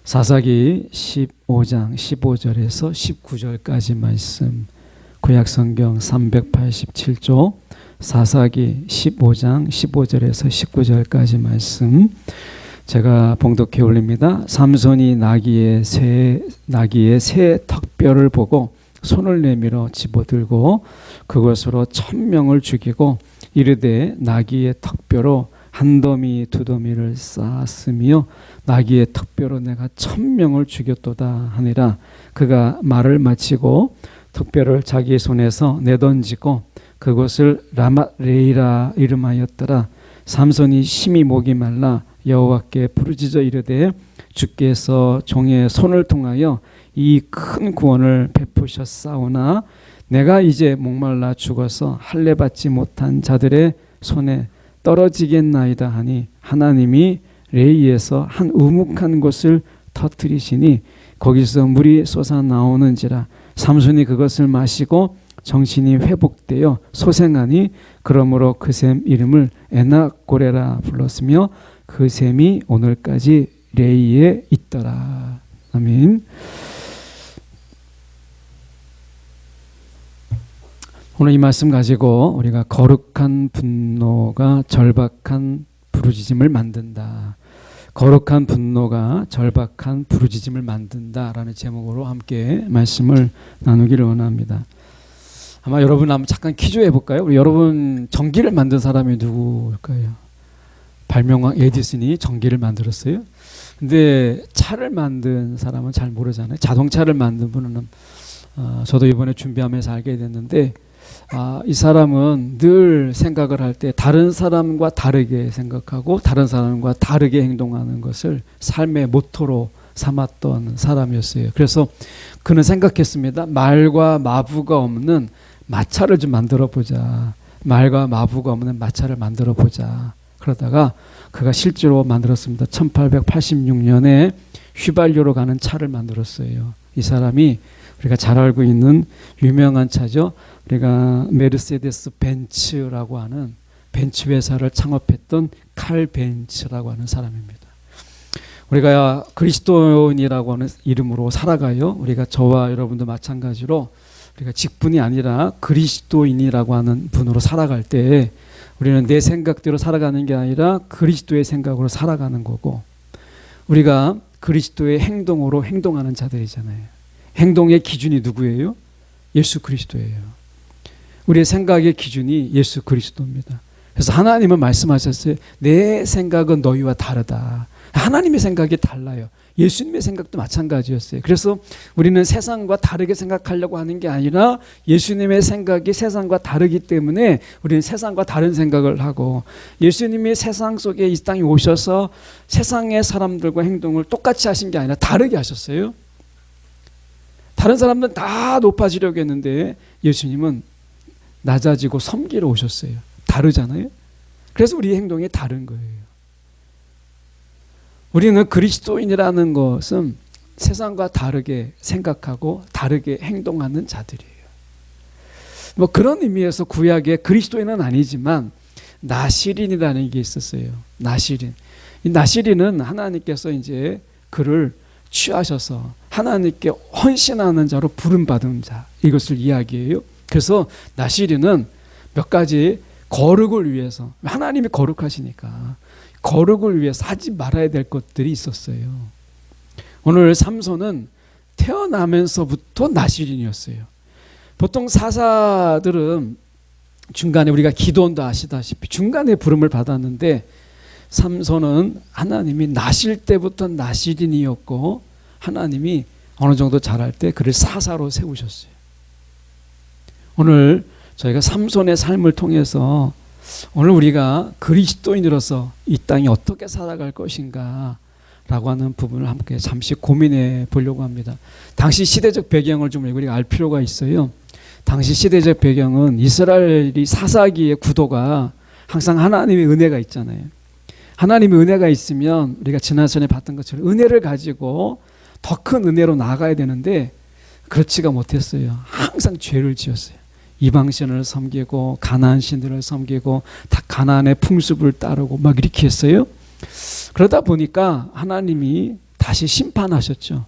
사사기 15장 15절에서 19절까지 말씀, 구약성경 387조 사사기 15장 15절에서 19절까지 말씀 제가 봉독해 올립니다. 삼손이 나귀의 새 턱뼈를 보고 손을 내밀어 집어들고 그것으로 1000명을 죽이고 이르되 나귀의 턱뼈로 한 더미 두 더미를 쌓았으며 나귀의 턱뼈로 내가 1000명을 죽였도다 하니라. 그가 말을 마치고 턱뼈를 자기 손에서 내던지고 그것을 라맛레이라 이름하였더라. 삼손이 심히 목이 말라 여호와께 부르짖어 이르되 주께서 종의 손을 통하여 이 큰 구원을 베푸셨사오나 내가 이제 목말라 죽어서 할례 받지 못한 자들의 손에 떨어지겠나이다 하니 하나님이 레이에서 한 우묵한 곳을 터뜨리시니 거기서 물이 솟아나오는지라. 삼손이 그것을 마시고 정신이 회복되어 소생하니 그러므로 그 샘 이름을 에나고레라 불렀으며 그 샘이 오늘까지 레이에 있더라. 아멘. 오늘 이 말씀 가지고 우리가 거룩한 분노가 절박한 부르짖음을 만든다. 거룩한 분노가 절박한 부르짖음을 만든다라는 제목으로 함께 말씀을 나누기를 원합니다. 아마 여러분 한번 잠깐 퀴즈 해볼까요? 우리 여러분 전기를 만든 사람이 누구일까요? 발명왕 에디슨이 전기를 만들었어요. 근데 차를 만든 사람은 잘 모르잖아요. 자동차를 만든 분은 저도 이번에 준비하면서 알게 됐는데 이 사람은 늘 생각을 할 때 다른 사람과 다르게 생각하고 다른 사람과 다르게 행동하는 것을 삶의 모토로 삼았던 사람이었어요. 그래서 그는 생각했습니다. 말과 마부가 없는 마차를 좀 만들어 보자. 말과 마부가 없는 마차를 만들어 보자. 그러다가 그가 실제로 만들었습니다. 1886년에 휘발유로 가는 차를 만들었어요. 이 사람이 우리가 잘 알고 있는 유명한 차죠. 우리가 메르세데스 벤츠라고 하는 벤츠 회사를 창업했던 칼 벤츠라고 하는 사람입니다. 우리가 그리스도인이라고 하는 이름으로 살아가요. 우리가 저와 여러분도 마찬가지로 우리가 직분이 아니라 그리스도인이라고 하는 분으로 살아갈 때 우리는 내 생각대로 살아가는 게 아니라 그리스도의 생각으로 살아가는 거고 우리가 그리스도의 행동으로 행동하는 자들이잖아요. 행동의 기준이 누구예요? 예수 그리스도예요. 우리의 생각의 기준이 예수 그리스도입니다. 그래서 하나님은 말씀하셨어요. 내 생각은 너희와 다르다. 하나님의 생각이 달라요. 예수님의 생각도 마찬가지였어요. 그래서 우리는 세상과 다르게 생각하려고 하는 게 아니라 예수님의 생각이 세상과 다르기 때문에 우리는 세상과 다른 생각을 하고 예수님이 세상 속에 이 땅에 오셔서 세상의 사람들과 행동을 똑같이 하신 게 아니라 다르게 하셨어요. 다른 사람들은 다 높아지려고 했는데 예수님은 낮아지고 섬기러 오셨어요. 다르잖아요. 그래서 우리 행동이 다른 거예요. 우리는 그리스도인이라는 것은 세상과 다르게 생각하고 다르게 행동하는 자들이에요. 뭐 그런 의미에서 구약에 그리스도인은 아니지만 나시린이라는 게 있었어요. 나시린. 이 나시린은 하나님께서 이제 그를 취하셔서 하나님께 헌신하는 자로 부름받은 자, 이것을 이야기해요. 그래서 나시린은 몇 가지 거룩을 위해서, 하나님이 거룩하시니까 거룩을 위해서 하지 말아야 될 것들이 있었어요. 오늘 삼손은 태어나면서부터 나시린이었어요. 보통 사사들은 중간에 우리가 기도원도 아시다시피 중간에 부름을 받았는데 삼손은 하나님이 나실 때부터 나시린이었고 하나님이 어느 정도 자랄 때 그를 사사로 세우셨어요. 오늘 저희가 삼손의 삶을 통해서 오늘 우리가 그리스도인으로서 이 땅에 어떻게 살아갈 것인가 라고 하는 부분을 함께 잠시 고민해 보려고 합니다. 당시 시대적 배경을 좀 우리가 알 필요가 있어요. 당시 시대적 배경은 이스라엘이 사사기의 구도가 항상 하나님의 은혜가 있잖아요. 하나님의 은혜가 있으면 우리가 지난번에 봤던 것처럼 은혜를 가지고 더 큰 은혜로 나아가야 되는데 그렇지가 못했어요. 항상 죄를 지었어요. 이방신을 섬기고 가나안 신들을 섬기고 다 가나안의 풍습을 따르고 막 이렇게 했어요. 그러다 보니까 하나님이 다시 심판하셨죠.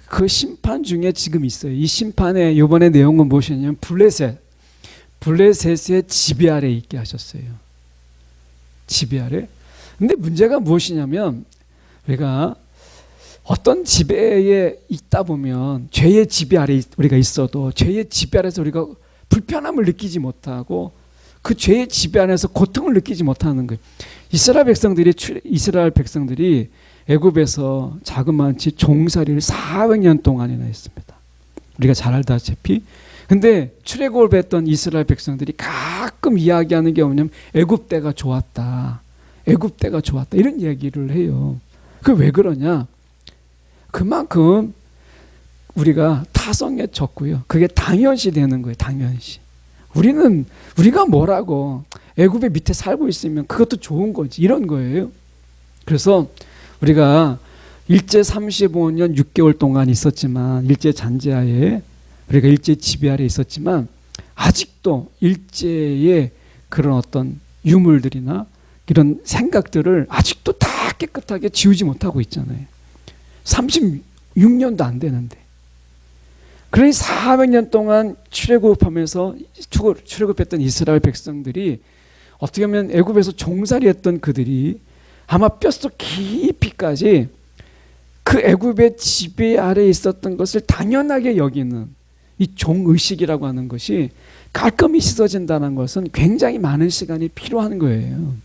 그 심판 중에 지금 있어요. 이 심판의 이번에 내용은 무엇이냐면 블레셋의 지배 아래 있게 하셨어요. 지배 아래. 근데 문제가 무엇이냐면 우리가 어떤 지배에 있다 보면 죄의 지배 아래 우리가 있어도 백성들이 지배 아래서 우리가 불편함을 느끼지 못하고 그 죄의 지배 안에서 고통을 느끼지 못하는 거예요. 이스라엘 백성들이 애굽에서 자그마치 종살이를 400년 동안이나 했습니다. 우리가 잘 알다시피. 근데 출애굽을 했던 이스라엘 백성들이 가끔 이야기하는 게 뭐냐면 애굽 때가 좋았다. 애굽 때가 좋았다. 이런 얘기를 해요. 그 왜 그러냐? 그만큼 우리가 타성에 졌고요. 그게 당연시 되는 거예요. 당연시. 우리가 뭐라고 애굽의 밑에 살고 있으면 그것도 좋은 거지. 이런 거예요. 그래서 우리가 일제 35년 6개월 동안 있었지만 일제 잔재하에 우리가 일제 지배 아래 있었지만 아직도 일제의 그런 어떤 유물들이나 이런 생각들을 아직도 다 깨끗하게 지우지 못하고 있잖아요. 36년도 안 되는데. 그러니 400년 동안 출애굽하면서 출애굽했던 이스라엘 백성들이 어떻게 보면 애굽에서 종살이했던 그들이 아마 뼛속 깊이까지 그 애굽의 지배 아래에 있었던 것을 당연하게 여기는 이 종의식이라고 하는 것이 깔끔히 씻어진다는 것은 굉장히 많은 시간이 필요한 거예요.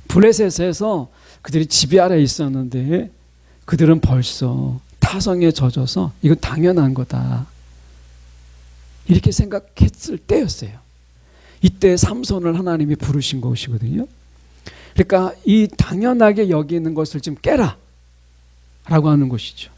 블레셋에서 그들이 지배 아래에 있었는데 그들은 벌써 타성에 젖어서 이건 당연한 거다. 이렇게 생각했을 때였어요. 이때 삼손을 하나님이 부르신 것이거든요. 그러니까 이 당연하게 여기는 것을 좀 깨라 라고 하는 것이죠.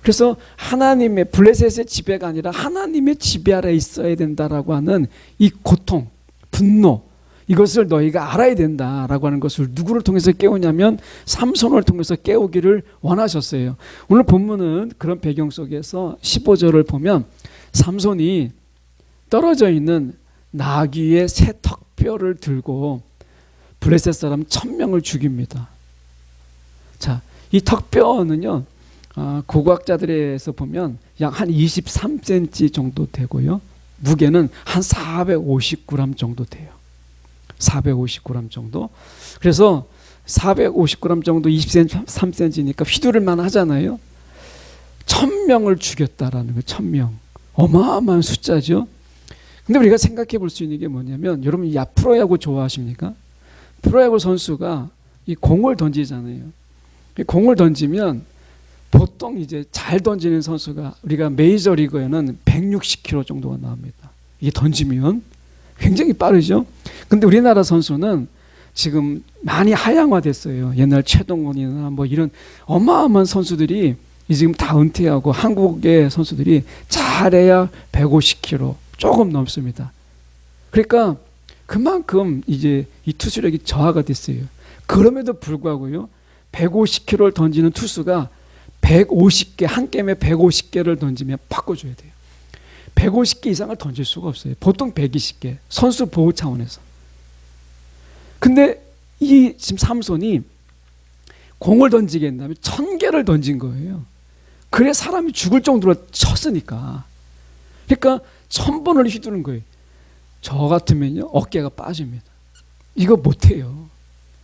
그래서 하나님의 블레셋의 지배가 아니라 하나님의 지배 아래에 있어야 된다라고 하는 이 고통, 분노, 이것을 너희가 알아야 된다라고 하는 것을 누구를 통해서 깨우냐면 삼손을 통해서 깨우기를 원하셨어요. 오늘 본문은 그런 배경 속에서 15절을 보면 삼손이 떨어져 있는 나귀의 새 턱뼈를 들고 블레셋 사람 1000명을 죽입니다. 자, 이 턱뼈는요, 고고학자들에서 보면 약 한 23cm 정도 되고요. 무게는 한 450g 정도 돼요. 450g 정도. 그래서 450g 정도 23cm니까 휘두를만 하잖아요. 1000명을 죽였다라는 거예요. 1000명. 어마어마한 숫자죠. 근데 우리가 생각해 볼 수 있는 게 뭐냐면, 여러분 이 프로야구 좋아하십니까? 프로야구 선수가 이 공을 던지잖아요. 이 공을 던지면 보통 이제 잘 던지는 선수가 우리가 메이저리그에는 160km 정도가 나옵니다. 이게 던지면 굉장히 빠르죠. 근데 우리나라 선수는 지금 많이 하향화됐어요. 옛날 최동원이나 뭐 이런 어마어마한 선수들이 지금 다 은퇴하고 한국의 선수들이 잘해야 150km 조금 넘습니다. 그러니까 그만큼 이제 이 투수력이 저하가 됐어요. 그럼에도 불구하고요, 150km를 던지는 투수가 150개, 한 게임에 150개를 던지면 바꿔줘야 돼요. 150개 이상을 던질 수가 없어요. 보통 120개. 선수 보호 차원에서. 근데 이 지금 삼손이 공을 던지게 한다면 1000개를 던진 거예요. 그래 사람이 죽을 정도로 쳤으니까. 그러니까 1000번을 휘두른 거예요. 저 같으면요, 어깨가 빠집니다. 이거 못해요.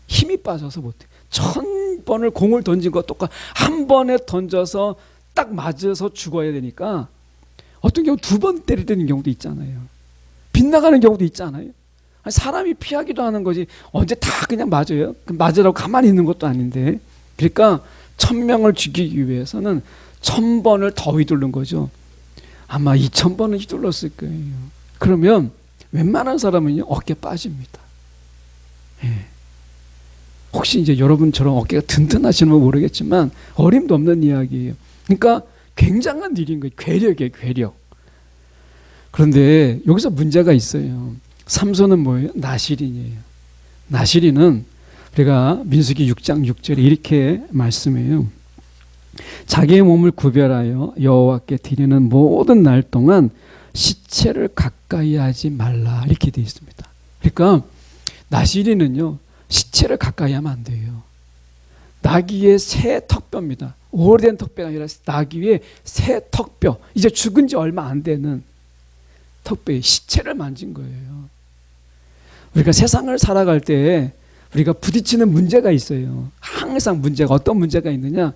힘이 빠져서 못해요. 1000번을 공을 던진 것 똑같, 한 번에 던져서 딱 맞아서 죽어야 되니까 어떤 경우 2번 때리는 경우도 있잖아요. 빗나가는 경우도 있잖아요. 사람이 피하기도 하는 거지 언제 다 그냥 맞아요? 맞으라고 가만히 있는 것도 아닌데. 그러니까 1000명을 죽이기 위해서는 1000번을 더 휘두른 거죠. 아마 2000번은 휘둘렀을 거예요. 그러면 웬만한 사람은요, 어깨 빠집니다. 예. 혹시 이제 여러분처럼 어깨가 든든하시는 건 모르겠지만 어림도 없는 이야기예요. 그러니까 굉장한 일인 거예요. 괴력이에요, 괴력. 그런데 여기서 문제가 있어요. 삼손은 뭐예요? 나실인이에요. 나실인은 우리가 민수기 6장 6절에 이렇게 말씀해요. 자기의 몸을 구별하여 여호와께 드리는 모든 날 동안 시체를 가까이 하지 말라, 이렇게 되어 있습니다. 그러니까 나실인은요, 시체를 가까이 하면 안 돼요. 나귀의 새 턱뼈입니다. 오래된 턱뼈가 아니라 나귀의 새 턱뼈, 이제 죽은 지 얼마 안 되는 턱뼈의 시체를 만진 거예요. 우리가 세상을 살아갈 때 우리가 부딪히는 문제가 있어요. 항상 문제가, 어떤 문제가 있느냐,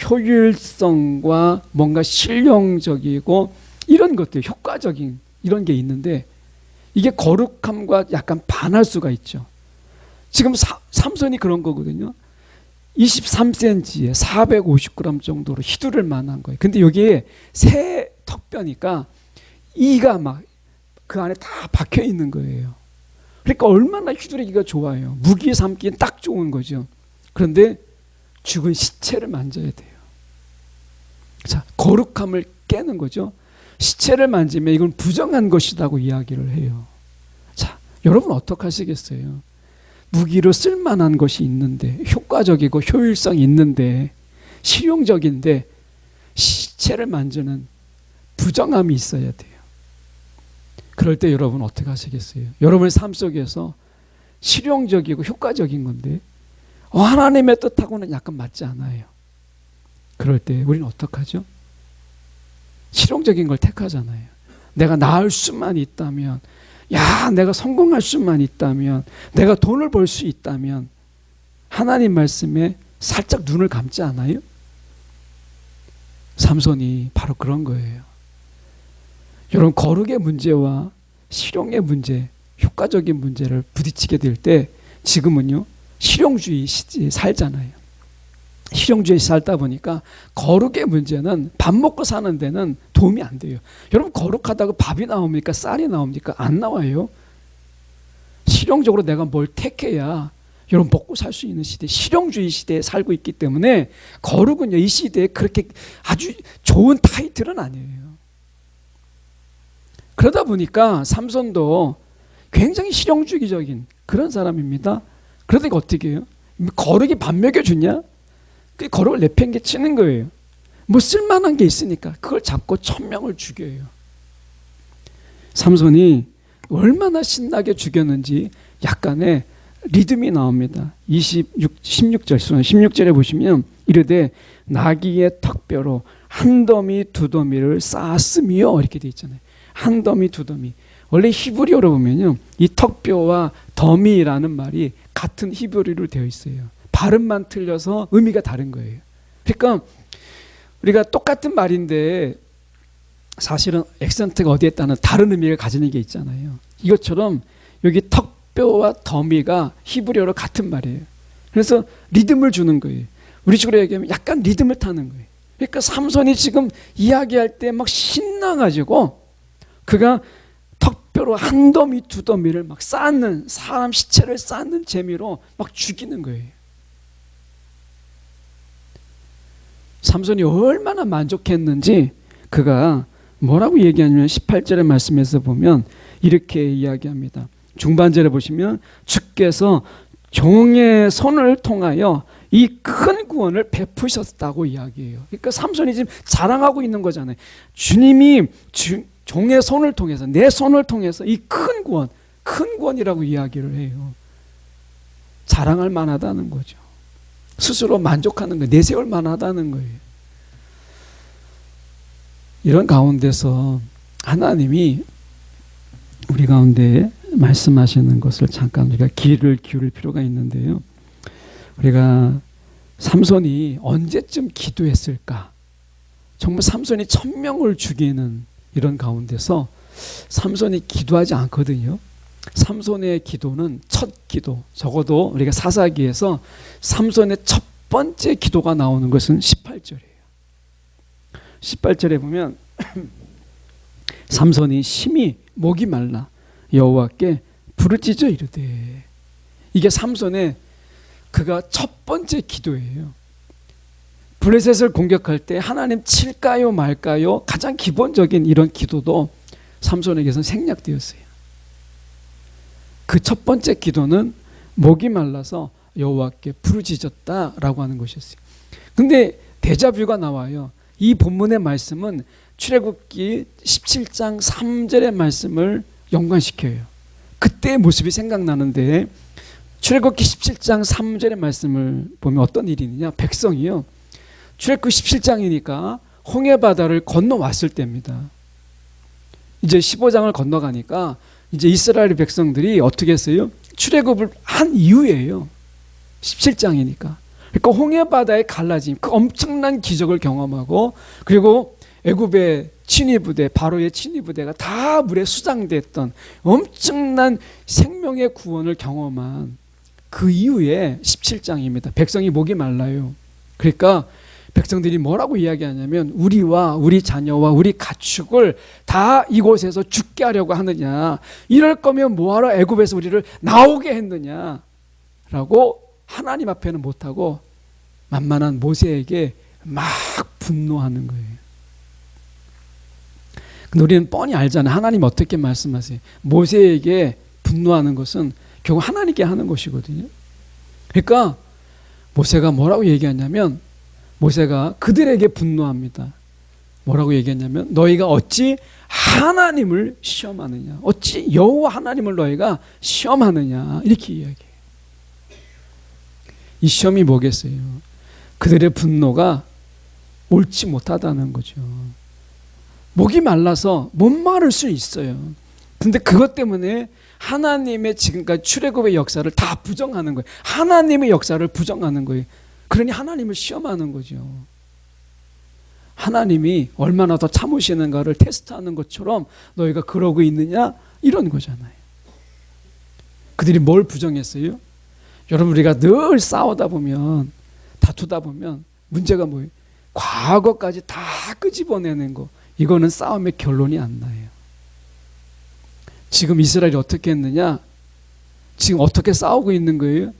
효율성과 뭔가 실용적이고 이런 것들, 효과적인 이런 게 있는데, 이게 거룩함과 약간 반할 수가 있죠. 지금 삼손이 그런 거거든요. 23cm에 450g 정도로 휘두를 만한 거예요. 근데 여기에 새 턱뼈니까 이가 막 그 안에 다 박혀 있는 거예요. 그러니까 얼마나 휘두르기가 좋아요. 무기 삼기엔 딱 좋은 거죠. 그런데 죽은 시체를 만져야 돼요. 자, 거룩함을 깨는 거죠. 시체를 만지면 이건 부정한 것이라고 이야기를 해요. 자, 여러분 어떻게 하시겠어요? 무기로 쓸만한 것이 있는데, 효과적이고 효율성이 있는데, 실용적인데 시체를 만지는 부정함이 있어야 돼요. 그럴 때 여러분 어떻게 하시겠어요? 여러분의 삶 속에서 실용적이고 효과적인 건데 하나님의 뜻하고는 약간 맞지 않아요. 그럴 때 우리는 어떻게 하죠? 실용적인 걸 택하잖아요. 내가 나을 수만 있다면, 내가 성공할 수만 있다면, 내가 돈을 벌 수 있다면, 하나님 말씀에 살짝 눈을 감지 않아요? 삼손이 바로 그런 거예요. 여러분, 거룩의 문제와 실용의 문제, 효과적인 문제를 부딪히게 될 때 지금은요, 실용주의 시대에 살잖아요. 실용주의에 살다 보니까 거룩의 문제는 밥 먹고 사는 데는 도움이 안 돼요. 여러분, 거룩하다고 밥이 나옵니까? 쌀이 나옵니까? 안 나와요. 실용적으로 내가 뭘 택해야 여러분 먹고 살 수 있는 시대, 실용주의 시대에 살고 있기 때문에 거룩은요, 이 시대에 그렇게 아주 좋은 타이틀은 아니에요. 그러다 보니까 삼손도 굉장히 실용주의적인 그런 사람입니다. 그러다가 어떻게 해요? 거룩이 밥 먹여주냐? 그 거룩을 내팽개치는 거예요. 뭐 쓸만한 게 있으니까 그걸 잡고 1000명을 죽여요. 삼손이 얼마나 신나게 죽였는지 약간의 리듬이 나옵니다. 16절에 보시면 이르되 나귀의 턱뼈로 한 더미 두 더미를 쌓았으며 이렇게 돼 있잖아요. 한 더미 두 더미. 원래 히브리어로 보면요, 이 턱뼈와 더미라는 말이 같은 히브리어로 되어 있어요. 발음만 틀려서 의미가 다른 거예요. 그러니까 우리가 똑같은 말인데 사실은 액센트가 어디에 따른 다른 의미를 가지는 게 있잖아요. 이것처럼 여기 턱뼈와 더미가 히브리어로 같은 말이에요. 그래서 리듬을 주는 거예요. 우리 식으로 얘기하면 약간 리듬을 타는 거예요. 그러니까 삼손이 지금 이야기할 때 막 신나가지고 그가 턱뼈로 한 더미 두 더미를 막 쌓는, 사람 시체를 쌓는 재미로 막 죽이는 거예요. 삼손이 얼마나 만족했는지 그가 뭐라고 얘기하냐면 18절의 말씀에서 보면 이렇게 이야기합니다. 중반절에 보시면 주께서 종의 손을 통하여 이 큰 구원을 베푸셨다고 이야기해요. 그러니까 삼손이 지금 자랑하고 있는 거잖아요. 주님이 종의 손을 통해서, 내 손을 통해서 이 큰 구원, 큰 구원이라고 이야기를 해요. 자랑할 만하다는 거죠. 스스로 만족하는 거예요. 내세울 만하다는 거예요. 이런 가운데서 하나님이 우리 가운데 말씀하시는 것을 잠깐 우리가 귀를 기울일 필요가 있는데요. 우리가 삼손이 언제쯤 기도했을까? 정말 삼손이 1000명을 죽이는 이런 가운데서 삼손이 기도하지 않거든요. 삼손의 기도는 첫 기도, 적어도 우리가 사사기에서 삼손의 첫 번째 기도가 나오는 것은 18절이에요. 18절에 보면 삼손이 심히 목이 말라 여호와께 부르짖어 이르되, 이게 삼손의 그가 첫 번째 기도예요. 블레셋을 공격할 때 하나님 칠까요 말까요? 가장 기본적인 이런 기도도 삼손에게서는 생략되었어요. 그 첫 번째 기도는 목이 말라서 여호와께 부르짖었다라고 하는 것이었어요. 근데 데자뷰가 나와요. 이 본문의 말씀은 출애굽기 17장 3절의 말씀을 연관시켜요. 그때의 모습이 생각나는데 출애굽기 17장 3절의 말씀을 보면 어떤 일이 있느냐. 백성이요, 출애굽기 17장이니까 홍해바다를 건너왔을 때입니다. 이제 15장을 건너가니까 이제 이스라엘 백성들이 어떻게 했어요? 출애굽을 한 이후에요. 17장이니까. 그러니까 홍해바다의 갈라짐, 그 엄청난 기적을 경험하고, 그리고 애굽의 친위부대, 바로의 친위부대가 다 물에 수장됐던 엄청난 생명의 구원을 경험한 그 이후에 17장입니다. 백성이 목이 말라요. 그러니까 백성들이 뭐라고 이야기하냐면, 우리와 우리 자녀와 우리 가축을 다 이곳에서 죽게 하려고 하느냐, 이럴 거면 뭐하러 애굽에서 우리를 나오게 했느냐 라고 하나님 앞에는 못하고 만만한 모세에게 막 분노하는 거예요. 근데 우리는 뻔히 알잖아요. 하나님 어떻게 말씀하세요? 모세에게 분노하는 것은 결국 하나님께 하는 것이거든요. 그러니까 모세가 뭐라고 얘기하냐면, 모세가 그들에게 분노합니다. 뭐라고 얘기했냐면, 너희가 어찌 하나님을 시험하느냐, 어찌 여호와 하나님을 너희가 시험하느냐, 이렇게 이야기해요. 이 시험이 뭐겠어요? 그들의 분노가 옳지 못하다는 거죠. 목이 말라서 못 마를 수 있어요. 근데 그것 때문에 하나님의 지금까지 출애굽의 역사를 다 부정하는 거예요. 하나님의 역사를 부정하는 거예요. 그러니 하나님을 시험하는 거죠. 하나님이 얼마나 더 참으시는가를 테스트하는 것처럼 너희가 그러고 있느냐, 이런 거잖아요. 그들이 뭘 부정했어요? 여러분, 우리가 늘 싸우다 보면, 다투다 보면 문제가 뭐예요? 과거까지 다 끄집어내는 거, 이거는 싸움의 결론이 안 나요. 지금 이스라엘이 어떻게 했느냐? 지금 어떻게 싸우고 있는 거예요?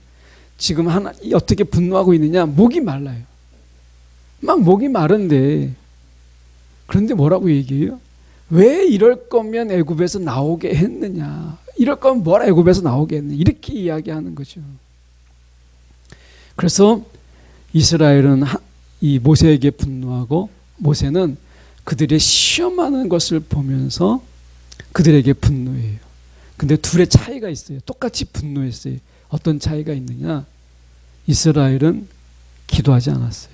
지금 어떻게 분노하고 있느냐? 목이 말라요. 막 목이 마른데, 그런데 뭐라고 얘기해요? 왜 이럴 거면 애굽에서 나오게 했느냐? 이럴 거면 뭐라 애굽에서 나오게 했느냐? 이렇게 이야기하는 거죠. 그래서 이스라엘은 이 모세에게 분노하고, 모세는 그들의 시험하는 것을 보면서 그들에게 분노해요. 근데 둘의 차이가 있어요. 똑같이 분노했어요. 어떤 차이가 있느냐? 이스라엘은 기도하지 않았어요.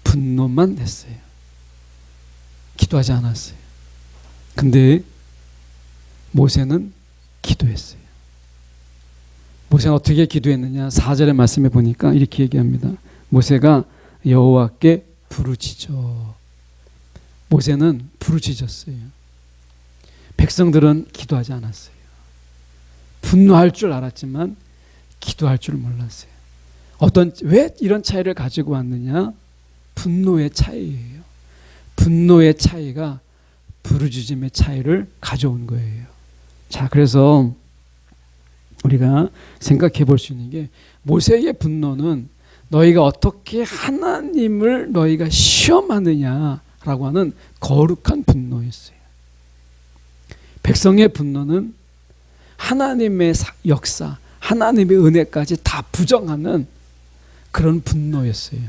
분노만 했어요. 기도하지 않았어요. 근데 모세는 기도했어요. 모세는 어떻게 기도했느냐? 4절의 말씀에 보니까 이렇게 얘기합니다. 모세가 여호와께 부르짖어. 모세는 부르짖었어요. 백성들은 기도하지 않았어요. 분노할 줄 알았지만 기도할 줄 몰랐어요. 왜 이런 차이를 가지고 왔느냐? 분노의 차이예요. 분노의 차이가 부르짖음의 차이를 가져온 거예요. 자, 그래서 우리가 생각해 볼 수 있는 게, 모세의 분노는 너희가 어떻게 하나님을 너희가 시험하느냐라고 하는 거룩한 분노였어요. 백성의 분노는 하나님의 역사, 하나님의 은혜까지 다 부정하는 그런 분노였어요.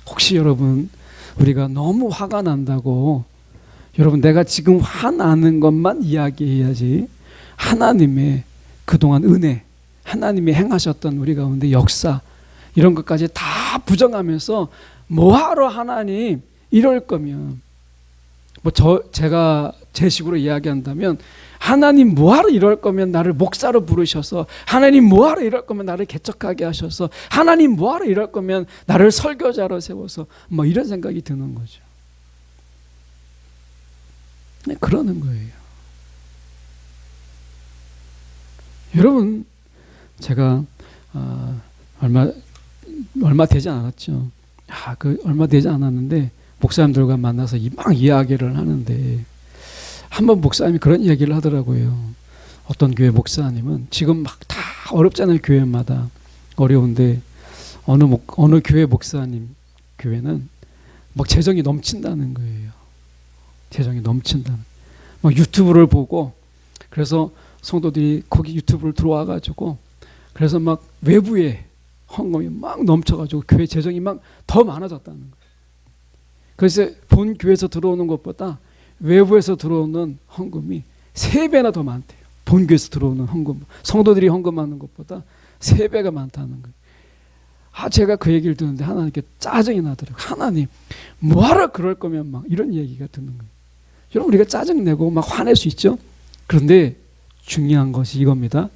혹시 여러분, 우리가 너무 화가 난다고, 여러분, 내가 지금 화나는 것만 이야기해야지 하나님의 그동안 은혜, 하나님이 행하셨던 우리 가운데 역사, 이런 것까지 다 부정하면서 뭐하러 하나님 이럴 거면, 제가 제 식으로 이야기한다면, 하나님 뭐하러 이럴 거면 나를 목사로 부르셔서, 하나님 뭐하러 이럴 거면 나를 개척하게 하셔서, 하나님 뭐하러 이럴 거면 나를 설교자로 세워서, 이런 생각이 드는 거죠. 네, 그러는 거예요. 여러분, 제가 얼마 되지 않았죠. 얼마 되지 않았는데 목사님들과 만나서 막 이야기를 하는데, 한번 목사님이 그런 이야기를 하더라고요. 어떤 교회 목사님은 지금 막 다 어렵잖아요. 교회마다 어려운데, 어느 교회 목사님 교회는 막 재정이 넘친다는 거예요. 재정이 넘친다는. 막 유튜브를 보고, 그래서 성도들이 거기 유튜브를 들어와가지고, 그래서 막 외부에 헌금이 막 넘쳐가지고 교회 재정이 막 더 많아졌다는 거예요. 그래서 본 교회에서 들어오는 것보다 외부에서 들어오는 헌금이 3배나 더 많대요. 본 교회에서 들어오는 헌금, 성도들이 헌금하는 것보다 3배가 많다는 거예요. 제가 그 얘기를 듣는데 하나님께 짜증이 나더라고요. 하나님, 뭐하러 그럴 거면 막 이런 얘기가 드는 거예요. 여러분, 우리가 짜증내고 막 화낼 수 있죠? 그런데 중요한 것이 이겁니다.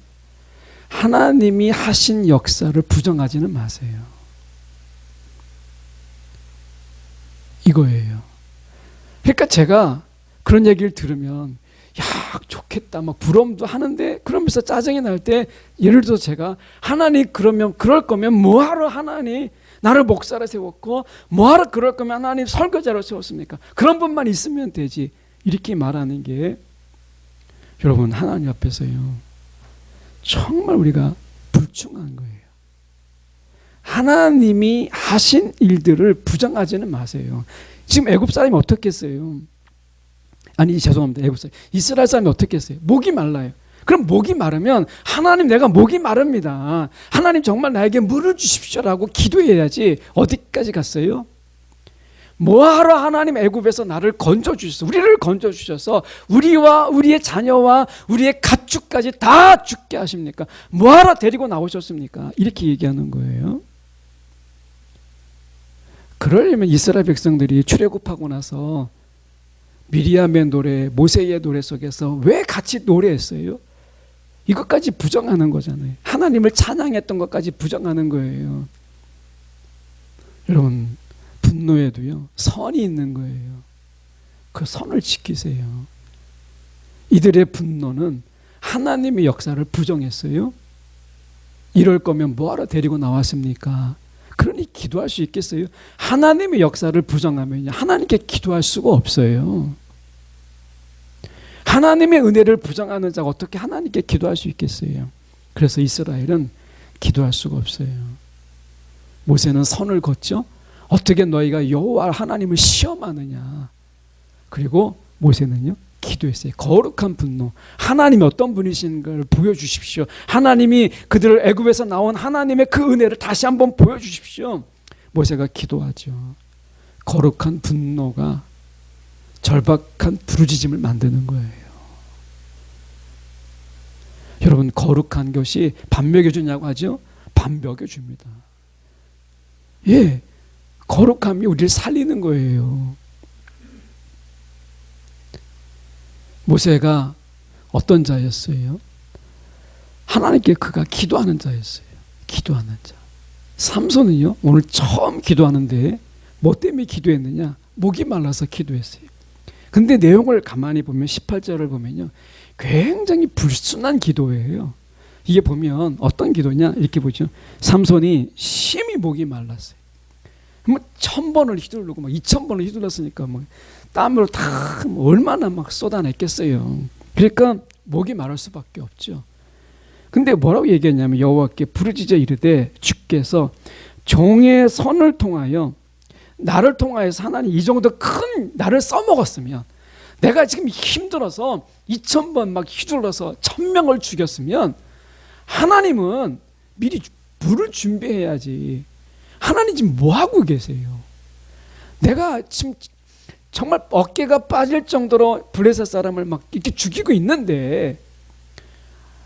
하나님이 하신 역사를 부정하지는 마세요. 이거예요. 그러니까 제가 그런 얘기를 들으면 야, 좋겠다 막 부러움도 하는데, 그러면서 짜증이 날 때 예를 들어서 제가 하나님, 그러면 그럴 거면 뭐하러 하나님 나를 목사로 세웠고 뭐하러 그럴 거면 하나님 설교자로 세웠습니까? 그런 분만 있으면 되지, 이렇게 말하는 게 여러분 하나님 앞에서요 정말 우리가 불충한 거예요. 하나님이 하신 일들을 부정하지는 마세요. 지금 애굽 사람이 어떻게 했어요? 아니, 죄송합니다. 애굽 사람, 이스라엘 사람이 어떻게 했어요? 목이 말라요. 그럼 목이 마르면 하나님, 내가 목이 마릅니다, 하나님 정말 나에게 물을 주십시오라고 기도해야지. 어디까지 갔어요? 뭐하러 하나님 애굽에서 나를 건져주셔서, 우리를 건져주셔서 우리와 우리의 자녀와 우리의 가축까지 다 죽게 하십니까? 뭐하러 데리고 나오셨습니까? 이렇게 얘기하는 거예요. 그러려면 이스라엘 백성들이 출애굽하고 나서 미리암의 노래, 모세의 노래 속에서 왜 같이 노래했어요? 이것까지 부정하는 거잖아요. 하나님을 찬양했던 것까지 부정하는 거예요. 여러분, 분노에도요 선이 있는 거예요. 그 선을 지키세요. 이들의 분노는 하나님의 역사를 부정했어요. 이럴 거면 뭐하러 데리고 나왔습니까? 그러니 기도할 수 있겠어요? 하나님의 역사를 부정하면 하나님께 기도할 수가 없어요. 하나님의 은혜를 부정하는 자가 어떻게 하나님께 기도할 수 있겠어요? 그래서 이스라엘은 기도할 수가 없어요. 모세는 선을 걷죠. 어떻게 너희가 여호와 하나님을 시험하느냐. 그리고 모세는요 기도했어요. 거룩한 분노, 하나님이 어떤 분이신 걸 보여주십시오. 하나님이 그들을 애굽에서 나온 하나님의 그 은혜를 다시 한번 보여주십시오. 모세가 기도하죠. 거룩한 분노가 절박한 부르짖음을 만드는 거예요. 여러분, 거룩한 것이 밥 먹여주냐고 하죠? 밥 먹여줍니다. 예, 거룩함이 우리를 살리는 거예요. 모세가 어떤 자였어요? 하나님께 그가 기도하는 자였어요. 기도하는 자. 삼손은요 오늘 처음 기도하는데 뭐 때문에 기도했느냐? 목이 말라서 기도했어요. 근데 내용을 가만히 보면 18절을 보면요 굉장히 불순한 기도예요. 이게 보면 어떤 기도냐 이렇게 보죠. 삼손이 심히 목이 말랐어요. 뭐 1000번을 휘두르고 막 2000번을 휘둘렀으니까 뭐 땀으로 다 얼마나 막 쏟아냈겠어요. 그러니까 목이 마를 수밖에 없죠. 근데 뭐라고 얘기했냐면 여호와께 부르짖어 이르되 주께서 종의 손을 통하여 나를 통하여서 하나님 이 정도 큰 나를 써먹었으면, 내가 지금 힘들어서 2000번 막 휘둘러서 1000명을 죽였으면 하나님은 미리 불을 준비해야지. 하나님 지금 뭐하고 계세요? 내가 지금 정말 어깨가 빠질 정도로 블레셋 사람을 막 이렇게 죽이고 있는데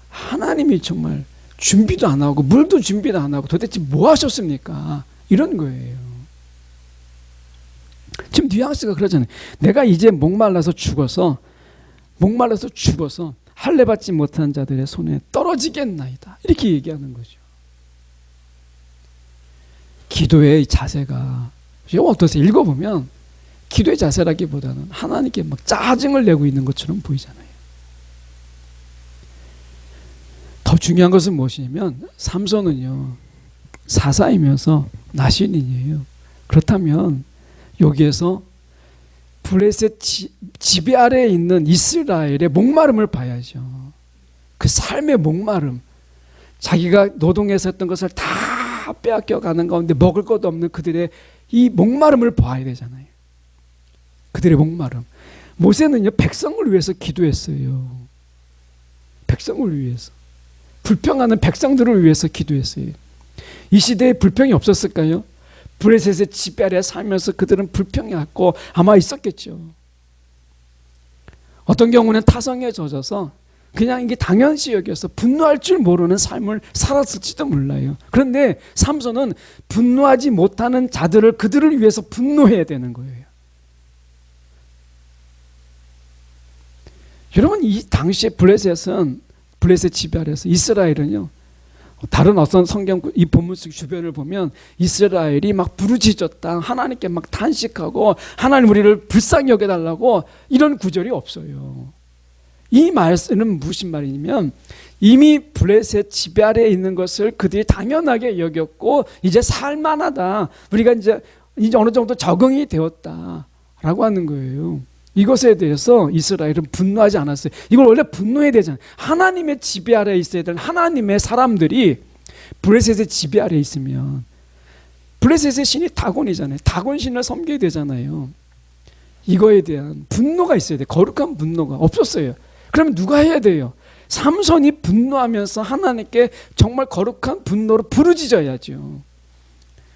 하나님이 정말 준비도 안 하고 물도 준비도 안 하고 도대체 뭐 하셨습니까? 이런 거예요. 지금 뉘앙스가 그러잖아요. 내가 이제 목말라서 죽어서 할례 받지 못한 자들의 손에 떨어지겠나이다. 이렇게 얘기하는 거죠. 기도의 자세가 어떠세요? 읽어보면 기도의 자세라기보다는 하나님께 막 짜증을 내고 있는 것처럼 보이잖아요. 더 중요한 것은 무엇이냐면 삼손은요 사사이면서 나신인이에요. 그렇다면 여기에서 블레셋 지배 아래에 있는 이스라엘의 목마름을 봐야죠. 그 삶의 목마름, 자기가 노동해서 했던 것을 다 빼앗겨 가는 가운데 먹을 것도 없는 그들의 이 목마름을 봐야 되잖아요. 그들의 목마름. 모세는요 백성을 위해서 기도했어요. 백성을 위해서, 불평하는 백성들을 위해서 기도했어요. 이 시대에 불평이 없었을까요? 블레셋의 지배 아래 살면서 그들은 불평이 아마 있었겠죠. 어떤 경우는 타성에 젖어서 그냥 이게 당연시 여겨서 분노할 줄 모르는 삶을 살았을지도 몰라요. 그런데 삼손은 분노하지 못하는 자들을 그들을 위해서 분노해야 되는 거예요. 여러분, 이 당시에 블레셋 지배 아래서 이스라엘은요, 다른 어떤 성경 이 본문 속 주변을 보면 이스라엘이 막 부르짖었다, 하나님께 막 탄식하고 하나님 우리를 불쌍히 여겨달라고 이런 구절이 없어요. 이 말씀은 무슨 말이냐면 이미 블레셋 지배 아래에 있는 것을 그들이 당연하게 여겼고 이제 살만하다, 우리가 이제 어느 정도 적응이 되었다라고 하는 거예요. 이것에 대해서 이스라엘은 분노하지 않았어요. 이걸 원래 분노해야 되잖아요. 하나님의 지배 아래에 있어야 되는 하나님의 사람들이 블레셋의 지배 아래에 있으면, 블레셋의 신이 다곤이잖아요. 다곤신을 섬겨야 되잖아요. 이거에 대한 분노가 있어야 돼요. 거룩한 분노가 없었어요. 그러면 누가 해야 돼요? 삼손이 분노하면서 하나님께 정말 거룩한 분노로 부르짖어야죠.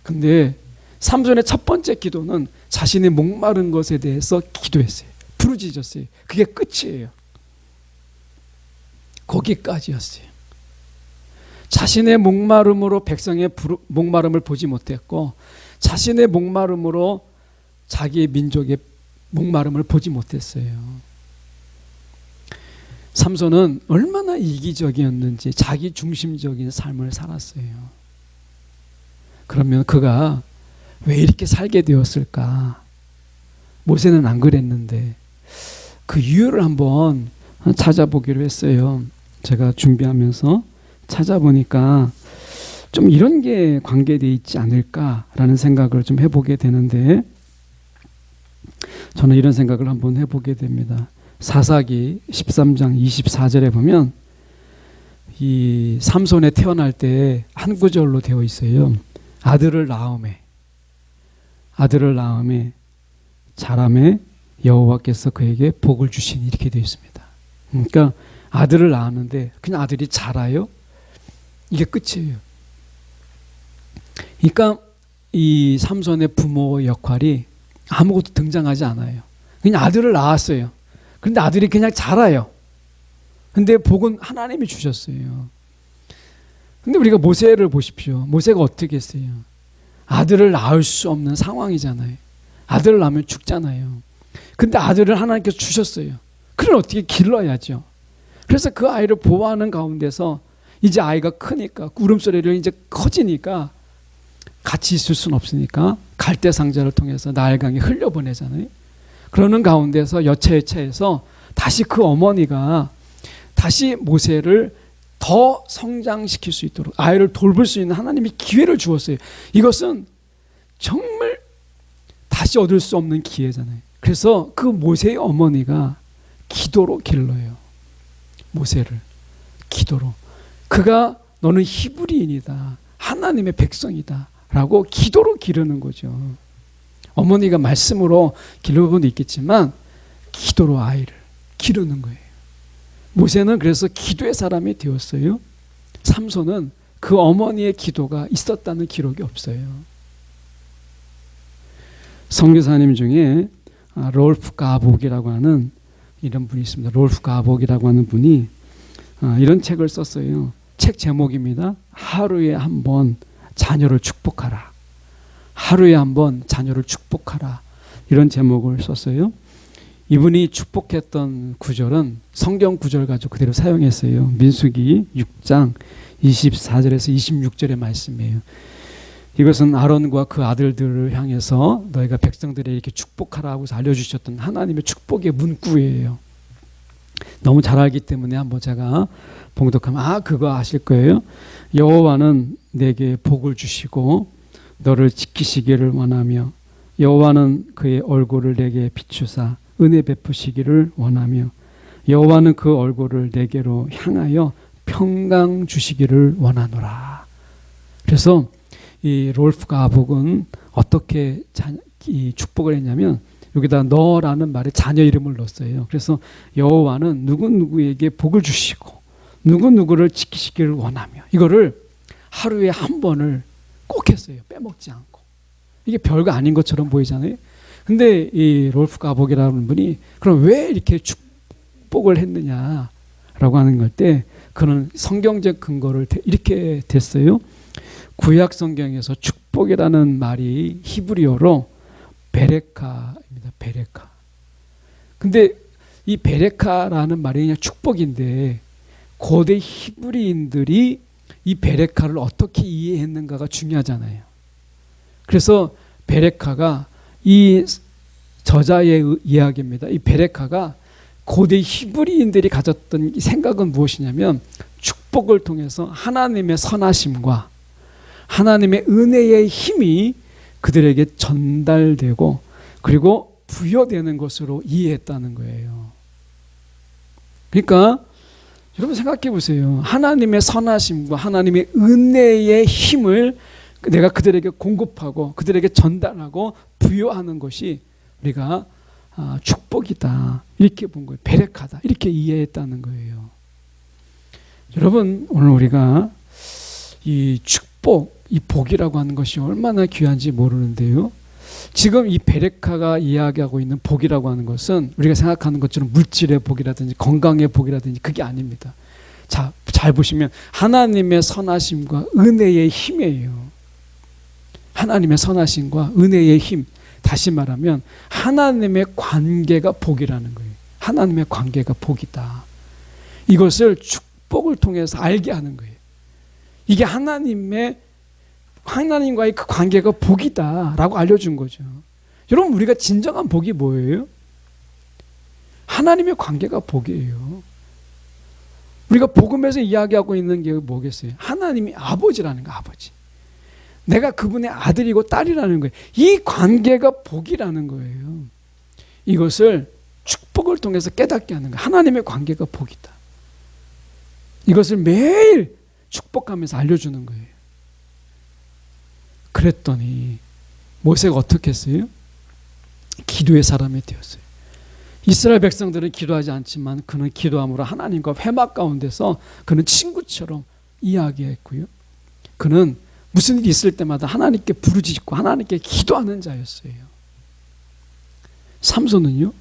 근데 삼손의 첫 번째 기도는 자신의 목마른 것에 대해서 기도했어요. 부르짖었어요. 그게 끝이에요. 거기까지였어요. 자신의 목마름으로 백성의 목마름을 보지 못했고, 자신의 목마름으로 자기의 민족의 목마름을 보지 못했어요. 삼손은 얼마나 이기적이었는지 자기 중심적인 삶을 살았어요. 그러면 그가 왜 이렇게 살게 되었을까? 모세는 안 그랬는데. 그 이유를 한번 찾아보기로 했어요. 제가 준비하면서 찾아보니까 좀 이런 게 관계되어 있지 않을까라는 생각을 좀 해보게 되는데, 저는 이런 생각을 한번 해보게 됩니다. 사사기 13장 24절에 보면 이 삼손에 태어날 때 한 구절로 되어 있어요. 아들을 낳음에 자람에 여호와께서 그에게 복을 주시니, 이렇게 되어 있습니다. 그러니까 아들을 낳았는데 그냥 아들이 자라요? 이게 끝이에요. 그러니까 이 삼손의 부모 역할이 아무것도 등장하지 않아요. 그냥 아들을 낳았어요. 그런데 아들이 그냥 자라요. 근데 복은 하나님이 주셨어요. 근데 우리가 모세를 보십시오. 모세가 어떻게 했어요? 아들을 낳을 수 없는 상황이잖아요. 아들을 낳으면 죽잖아요. 근데 아들을 하나님께서 주셨어요. 그걸 어떻게 길러야죠. 그래서 그 아이를 보호하는 가운데서 이제 아이가 크니까, 울음소리를 이제 커지니까 같이 있을 수는 없으니까 갈대 상자를 통해서 나일강에 흘려보내잖아요. 그러는 가운데서 여차여차해서 다시 그 어머니가 다시 모세를 더 성장시킬 수 있도록 아이를 돌볼 수 있는 하나님이 기회를 주었어요. 이것은 정말 다시 얻을 수 없는 기회잖아요. 그래서 그 모세의 어머니가 기도로 길러요. 모세를 기도로. 그가 너는 히브리인이다, 하나님의 백성이다 라고 기도로 기르는 거죠. 어머니가 말씀으로 기르는 분도 있겠지만 기도로 아이를 기르는 거예요. 모세는 그래서 기도의 사람이 되었어요. 삼손은 그 어머니의 기도가 있었다는 기록이 없어요. 선교사님 중에 롤프 가복이라고 하는 이런 분이 있습니다. 롤프 가복이라고 하는 분이 이런 책을 썼어요. 책 제목입니다. 하루에 한 번 자녀를 축복하라. 하루에 한 번 자녀를 축복하라. 이런 제목을 썼어요. 이분이 축복했던 구절은 성경 구절 가지고 그대로 사용했어요. 민수기 6장 24절에서 26절의 말씀이에요. 이것은 아론과 그 아들들을 향해서 너희가 백성들에게 이렇게 축복하라고 알려주셨던 하나님의 축복의 문구예요. 너무 잘 알기 때문에 한번 제가 봉독하면 그거 아실 거예요. 여호와는 내게 복을 주시고 너를 지키시기를 원하며, 여호와는 그의 얼굴을 내게 비추사 은혜 베푸시기를 원하며, 여호와는 그 얼굴을 내게로 향하여 평강 주시기를 원하노라. 그래서 이 롤프 가복은 어떻게 이 축복을 했냐면 여기다 너라는 말에 자녀 이름을 넣었어요. 그래서 여호와는 누구누구에게 복을 주시고 누구누구를 지키시기를 원하며, 이거를 하루에 한 번을 꼭 했어요. 빼먹지 않고. 이게 별거 아닌 것처럼 보이잖아요. 근데 이 롤프 가복이라는 분이 그럼 왜 이렇게 축복을 했느냐라고 라고 하는 걸 때 그는 성경적 근거를 이렇게 댔어요. 구약 성경에서 축복이라는 말이 히브리어로 베레카입니다. 베레카. 근데 이 베레카라는 말이 그냥 축복인데 고대 히브리인들이 이 베레카를 어떻게 이해했는가가 중요하잖아요. 그래서 베레카가 이 저자의 이야기입니다. 이 베레카가 고대 히브리인들이 가졌던 생각은 무엇이냐면 축복을 통해서 하나님의 선하심과 하나님의 은혜의 힘이 그들에게 전달되고 그리고 부여되는 것으로 이해했다는 거예요. 그러니까 여러분 생각해 보세요. 하나님의 선하심과 하나님의 은혜의 힘을 내가 그들에게 공급하고 그들에게 전달하고 부여하는 것이 우리가 축복이다 이렇게 본 거예요. 베레카다 이렇게 이해했다는 거예요. 여러분 오늘 우리가 이 축복, 이 복이라고 하는 것이 얼마나 귀한지 모르는데요. 지금 이 베레카가 이야기하고 있는 복이라고 하는 것은 우리가 생각하는 것처럼 물질의 복이라든지 건강의 복이라든지 그게 아닙니다. 자, 잘 보시면 하나님의 선하심과 은혜의 힘이에요. 하나님의 선하심과 은혜의 힘. 다시 말하면 하나님의 관계가 복이라는 거예요. 하나님의 관계가 복이다. 이것을 축복을 통해서 알게 하는 거예요. 이게 하나님과의 그 관계가 복이다라고 알려준 거죠. 여러분 우리가 진정한 복이 뭐예요? 하나님의 관계가 복이에요. 우리가 복음에서 이야기하고 있는 게 뭐겠어요? 하나님이 아버지라는 거, 아버지. 내가 그분의 아들이고 딸이라는 거예요. 이 관계가 복이라는 거예요. 이것을 축복을 통해서 깨닫게 하는 거예요. 하나님의 관계가 복이다. 이것을 매일 축복하면서 알려주는 거예요. 그랬더니 모세가 어떻게 했어요? 기도의 사람이 되었어요. 이스라엘 백성들은 기도하지 않지만 그는 기도함으로 하나님과 회막 가운데서 그는 친구처럼 이야기했고요. 그는 무슨 일이 있을 때마다 하나님께 부르짖고 하나님께 기도하는 자였어요. 삼손은요?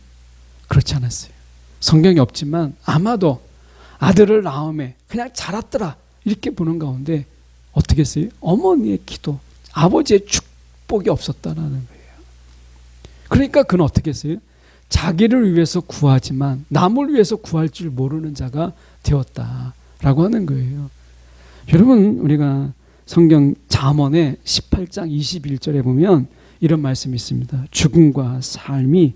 그렇지 않았어요. 성경이 없지만 아마도 아들을 낳음에 그냥 자랐더라 이렇게 보는 가운데 어떻게 했어요? 어머니의 기도, 아버지의 축복이 없었다라는 거예요. 그러니까 그는 어떻게 했어요? 자기를 위해서 구하지만 남을 위해서 구할 줄 모르는 자가 되었다라고 하는 거예요. 여러분 우리가 성경 잠언의 18장 21절에 보면 이런 말씀이 있습니다. 죽음과 삶이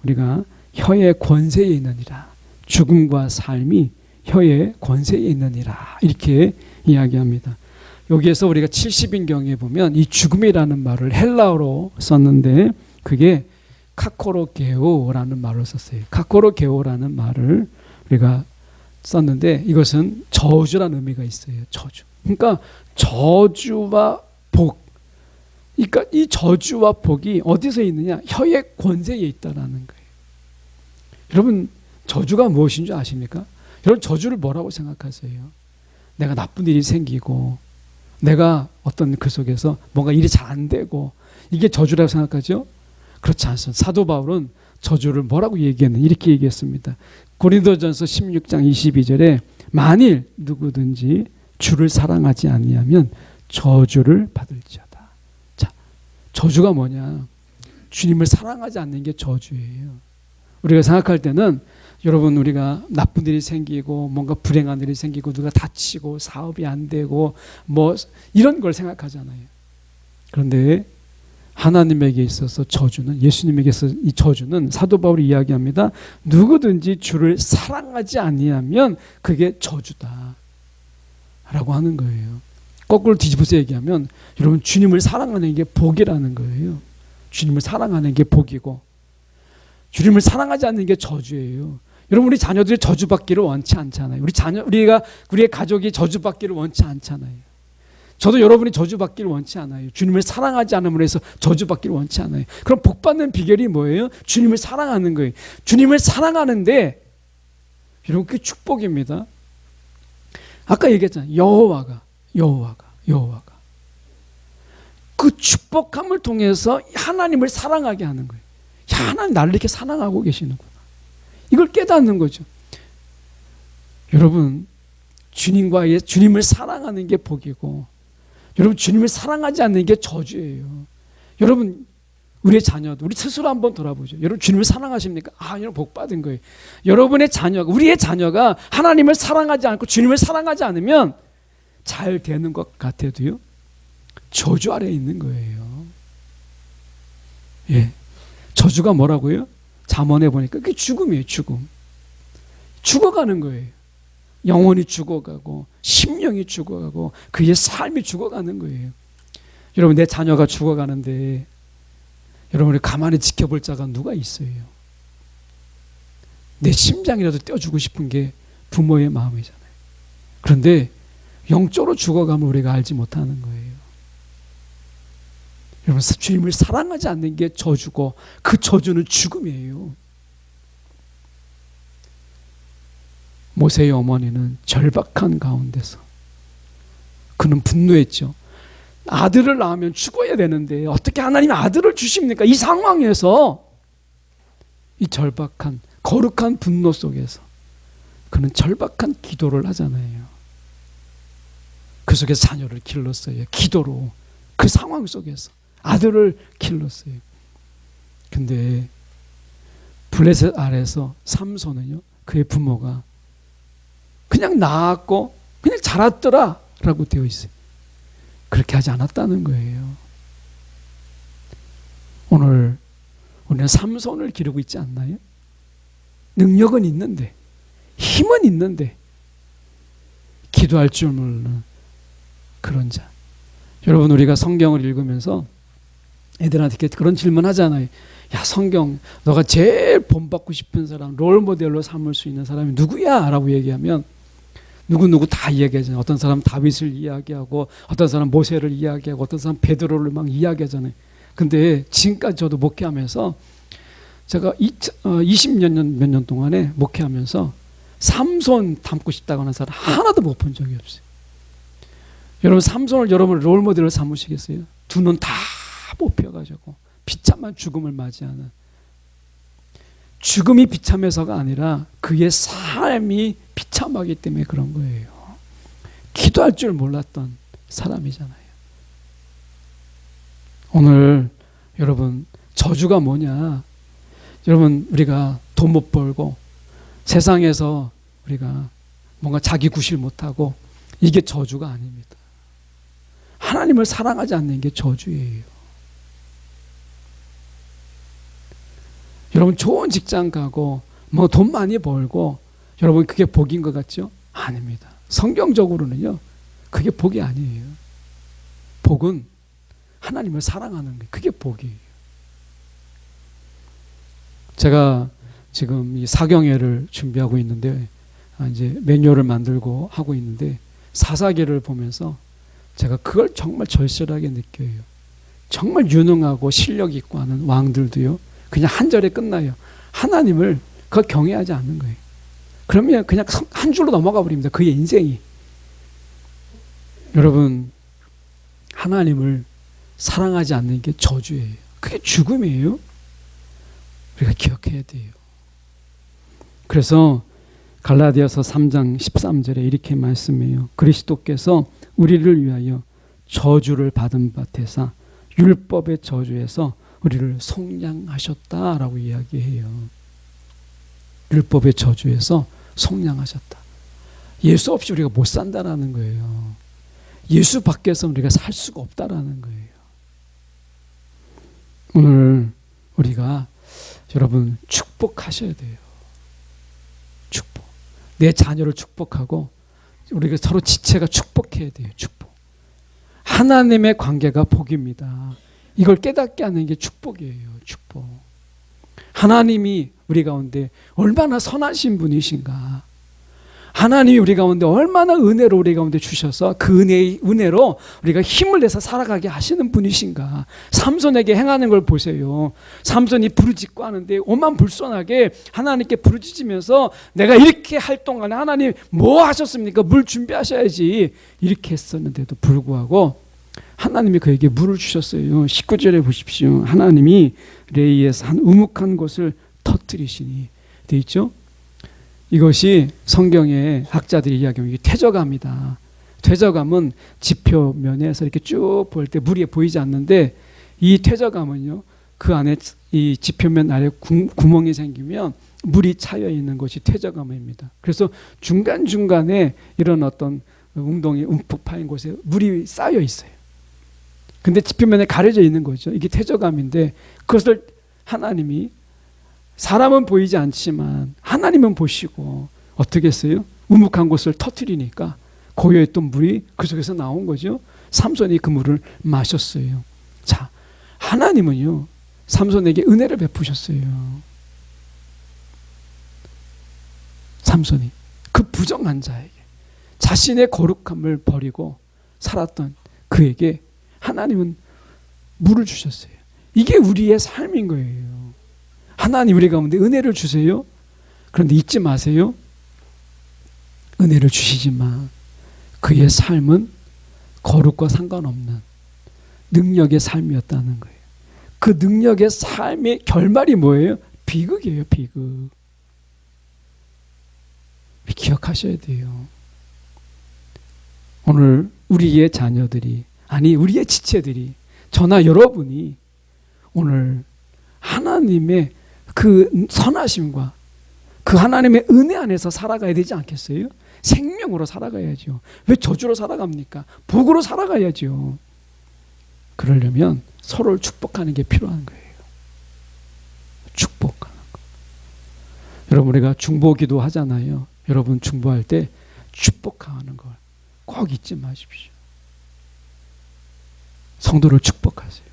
우리가 혀의 권세에 있느니라. 죽음과 삶이 혀의 권세에 있느니라. 이렇게 이야기합니다. 여기에서 우리가 70인경에 보면 이 죽음이라는 말을 헬라어로 썼는데 그게 카코로게오라는 말을 썼어요. 카코로게오라는 말을 우리가 썼는데 이것은 저주라는 의미가 있어요. 저주. 그러니까 저주와 복. 그러니까 이 저주와 복이 어디서 있느냐? 혀의 권세에 있다라는 거예요. 여러분 저주가 무엇인 줄 아십니까? 여러분 저주를 뭐라고 생각하세요? 내가 나쁜 일이 생기고 내가 어떤 그 속에서 뭔가 일이 잘 안 되고 이게 저주라고 생각하죠? 그렇지 않습니다. 사도 바울은 저주를 뭐라고 얘기했느냐 이렇게 얘기했습니다. 고린도전서 16장 22절에 만일 누구든지 주를 사랑하지 아니하면 저주를 받을지어다. 자, 저주가 뭐냐? 주님을 사랑하지 않는 게 저주예요. 우리가 생각할 때는 여러분 우리가 나쁜 일이 생기고 뭔가 불행한 일이 생기고 누가 다치고 사업이 안 되고 뭐 이런 걸 생각하잖아요. 그런데 하나님에게 있어서 저주는 예수님에게 있어서 이 저주는 사도 바울이 이야기합니다. 누구든지 주를 사랑하지 아니하면 그게 저주다 라고 하는 거예요. 거꾸로 뒤집어서 얘기하면 여러분 주님을 사랑하는 게 복이라는 거예요. 주님을 사랑하는 게 복이고 주님을 사랑하지 않는 게 저주예요. 여러분 우리 자녀들이 저주받기를 원치 않잖아요. 우리의 가족이 저주받기를 원치 않잖아요. 저도 여러분이 저주받기를 원치 않아요. 주님을 사랑하지 않음으로 해서 저주받기를 원치 않아요. 그럼 복받는 비결이 뭐예요? 주님을 사랑하는 거예요. 주님을 사랑하는데 여러분 그게 축복입니다. 아까 얘기했잖아요. 여호와가 그 축복함을 통해서 하나님을 사랑하게 하는 거예요. 야, 하나님 나를 이렇게 사랑하고 계시는구나. 이걸 깨닫는 거죠. 여러분, 주님을 사랑하는 게 복이고, 여러분, 주님을 사랑하지 않는 게 저주예요. 여러분, 우리의 자녀도 우리 스스로 한번 돌아보죠. 여러분, 주님을 사랑하십니까? 여러분, 복 받은 거예요. 여러분의 자녀가, 우리의 자녀가 하나님을 사랑하지 않고 주님을 사랑하지 않으면 잘 되는 것 같아도요, 저주 아래에 있는 거예요. 예. 저주가 뭐라고요? 잠언에 보니까 그게 죽음이에요. 죽음. 죽어가는 거예요. 영혼이 죽어가고 심령이 죽어가고 그의 삶이 죽어가는 거예요. 여러분, 내 자녀가 죽어가는데 여러분이 가만히 지켜볼 자가 누가 있어요? 내 심장이라도 떼어주고 싶은 게 부모의 마음이잖아요. 그런데 영적으로 죽어가면 우리가 알지 못하는 거예요. 여러분, 주님을 사랑하지 않는 게 저주고 그 저주는 죽음이에요. 모세의 어머니는 절박한 가운데서 그는 분노했죠. 아들을 낳으면 죽어야 되는데 어떻게 하나님이 아들을 주십니까? 이 상황에서, 이 절박한 거룩한 분노 속에서 그는 절박한 기도를 하잖아요. 그 속에서 자녀를 길렀어요. 기도로. 그 상황 속에서 아들을 길렀어요. 근데 블레셋 아래서 삼손은요, 그의 부모가 그냥 낳았고 그냥 자랐더라 라고 되어 있어요. 그렇게 하지 않았다는 거예요. 오늘 우리는 삼손을 기르고 있지 않나요? 능력은 있는데, 힘은 있는데 기도할 줄 모르는 그런 자. 여러분, 우리가 성경을 읽으면서 애들한테 그런 질문 하잖아요. 야, 성경, 너가 제일 본받고 싶은 사람, 롤모델로 삼을 수 있는 사람이 누구야? 라고 얘기하면 누구누구 다 이야기하잖아요. 어떤 사람 다윗을 이야기하고, 어떤 사람 모세를 이야기하고, 어떤 사람 베드로를 막 이야기하잖아요. 근데 지금까지 저도 목회하면서 제가 20몇 년 동안에 목회하면서 삼손 닮고 싶다고 하는 사람 하나도 못 본 적이 없어요. 여러분, 삼손을 여러분 롤모델로 삼으시겠어요? 두 눈 다 뽑혀가지고 비참한 죽음을 맞이하는, 죽음이 비참해서가 아니라 그의 삶이 비참하기 때문에 그런 거예요. 기도할 줄 몰랐던 사람이잖아요. 오늘 여러분, 저주가 뭐냐? 여러분, 우리가 돈 못 벌고 세상에서 우리가 뭔가 자기 구실 못하고, 이게 저주가 아닙니다. 하나님을 사랑하지 않는 게 저주예요. 여러분, 좋은 직장 가고 뭐 돈 많이 벌고 여러분, 그게 복인 것 같죠? 아닙니다. 성경적으로는요, 그게 복이 아니에요. 복은 하나님을 사랑하는 게, 그게 복이에요. 제가 지금 이 사경회를 준비하고 있는데, 이제 매뉴얼을 만들고 하고 있는데, 사사기를 보면서 제가 그걸 정말 절실하게 느껴요. 정말 유능하고 실력 있고 하는 왕들도요, 그냥 한 절에 끝나요. 하나님을 그걸 경외하지 않는 거예요. 그러면 그냥 한 줄로 넘어가 버립니다. 그의 인생이. 여러분, 하나님을 사랑하지 않는 게 저주예요. 그게 죽음이에요. 우리가 기억해야 돼요. 그래서 갈라디아서 3장 13절에 이렇게 말씀해요. 그리스도께서 우리를 위하여 저주를 받은 바 되사 율법의 저주에서 우리를 속량하셨다라고 이야기해요. 율법의 저주에서 속량하셨다. 예수 없이 우리가 못 산다라는 거예요. 예수 밖에서 우리가 살 수가 없다라는 거예요. 오늘 우리가 여러분 축복하셔야 돼요. 축복. 내 자녀를 축복하고 우리가 서로 지체가 축복해야 돼요. 축복. 하나님의 관계가 복입니다. 이걸 깨닫게 하는 게 축복이에요. 축복. 하나님이 우리 가운데 얼마나 선하신 분이신가. 하나님이 우리 가운데 얼마나 은혜로 우리 가운데 주셔서 그 은혜로 우리가 힘을 내서 살아가게 하시는 분이신가. 삼손에게 행하는 걸 보세요. 삼손이 부르짖고 하는데 오만불손하게 하나님께 부르짖으면서 내가 이렇게 할 동안에 하나님 뭐 하셨습니까? 물 준비하셔야지. 이렇게 했었는데도 불구하고 하나님이 그에게 물을 주셨어요. 19절에 보십시오. 하나님이 레이에서 한 우묵한 곳을 터뜨리시니 돼 있죠? 이것이 성경의 학자들이 이야기하는 게 퇴적암이다. 퇴적암은 지표면에서 이렇게 쭉 볼 때 물이 보이지 않는데 이 퇴적암은요, 그 안에 이 지표면 아래 구멍이 생기면 물이 차여 있는 것이 퇴적암입니다. 그래서 중간중간에 이런 어떤 웅덩이 움푹 파인 곳에 물이 쌓여 있어요. 근데 지표면에 가려져 있는 거죠. 이게 퇴적암인데 그것을 하나님이, 사람은 보이지 않지만 하나님은 보시고 어떻게 했어요? 우묵한 곳을 터뜨리니까 고여있던 물이 그 속에서 나온 거죠. 삼손이 그 물을 마셨어요. 자, 하나님은요, 삼손에게 은혜를 베푸셨어요. 삼손이 그 부정한 자에게, 자신의 거룩함을 버리고 살았던 그에게 하나님은 물을 주셨어요. 이게 우리의 삶인 거예요. 하나님 우리 가운데 은혜를 주세요. 그런데 잊지 마세요. 은혜를 주시지만 그의 삶은 거룩과 상관없는 능력의 삶이었다는 거예요. 그 능력의 삶의 결말이 뭐예요? 비극이에요. 비극. 기억하셔야 돼요. 오늘 우리의 자녀들이, 아니 우리의 지체들이, 저나 여러분이 오늘 하나님의 그 선하심과 그 하나님의 은혜 안에서 살아가야 되지 않겠어요? 생명으로 살아가야죠. 왜 저주로 살아갑니까? 복으로 살아가야죠. 그러려면 서로를 축복하는 게 필요한 거예요. 축복하는 거. 여러분, 우리가 중보기도 하잖아요. 여러분 중보할 때 축복하는 걸 꼭 잊지 마십시오. 성도를 축복하세요.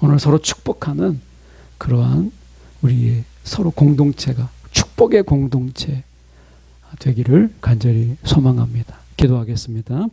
오늘 서로 축복하는 그러한 우리의 서로 공동체가 축복의 공동체 되기를 간절히 소망합니다. 기도하겠습니다.